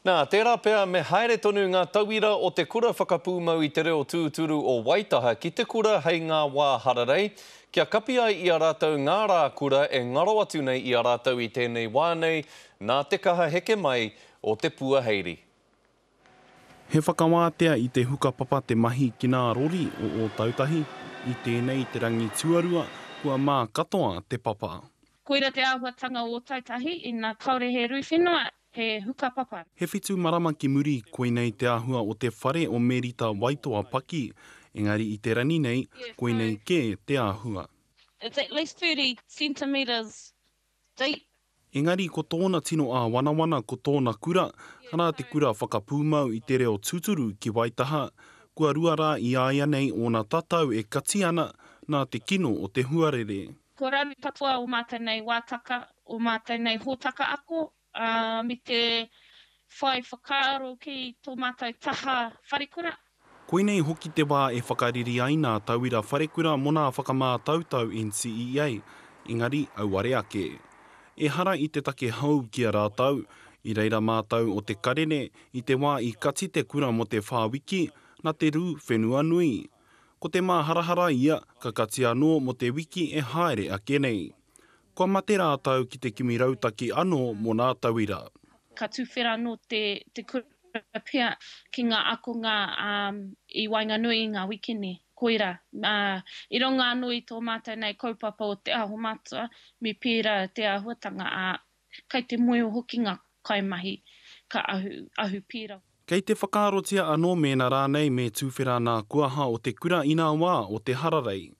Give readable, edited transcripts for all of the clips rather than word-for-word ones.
Nā, tērā pēr me haere tonu ngā tauira o te kura whakapūmau I te reo tūturu o Waitaha ki te kura hei ngā wā hararei. Kia kapi ai I a rātou ngā rā kura e ngaro atu nei I a rātou I tēnei wānei, nā te kaha heke mai o te Puaheiri. He whakawātea I te hukapapa te mahi ki nā rori o tautahi. I tēnei te rangi tuarua, kua mā katoa te papa. Koira te āhuatanga o tautahi I ngā kaore he ruiwhenua, he hukapapa. He whitu marama ki muri koinei te āhua o te whare o Merita Waitoa Paki. Engari I te rani nei, koinei ke te āhua. It's at least 30 centimetres deep. Engari ko tōna tino a wanawana ko tōna kura, hana te kura whakapūmau I te reo tūturu ki Waitaha, kua ruara I aia nei o nā tatau e kati ana nā te kino o te huarere. Ko rami patua o mātai nei wātaka, o mātai nei hōtaka ako, me te whai whakaaro ki tō mātai taha wharekura. Koinei hoki te wā e whakariri ai nā tauira wharekura mo nā whakamātautau NCEA, engari auare ake. E hara I te take hau ki a rātau, I reira mātau o te karere, I te wā I kati te kura mo te whāwiki, nā te rū whenua nui. Ko te mā harahara ia, ka kati anō mo te wiki e haere ake nei. Kua mate rātau ki te kimi rautaki anō mo nā tauira. Ka tuwhera no te kura pia ki ngā akonga I Wainganui ngā wikini, koira. I ronga anō I tō mātai nei kaupapa o te aho mātua, me pēra te ahuatanga kai te moe o hoki ngā kaimahi, ka ahu pēra. Kei te whakaarotia anō mēnā rānei me tūwhera nā kuaha o te kura I nā wā o te hararei.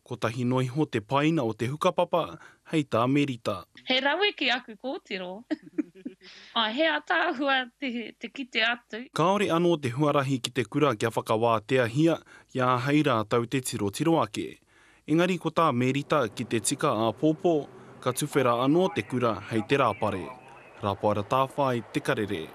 Ko tahi noiho te paina o te hukapapa, hei tā Merita. He rawe ki aku kōtiro. He atāhua te kite atu. Kāore anō te huarahi ki te kura kia whakawātea hia, ia hei rātau te tiro ake. Engari ko tā Merita ki te tika a pōpō, ka tuwhera anō te kura hei te rāpare. Rāpara tāwhai te karere.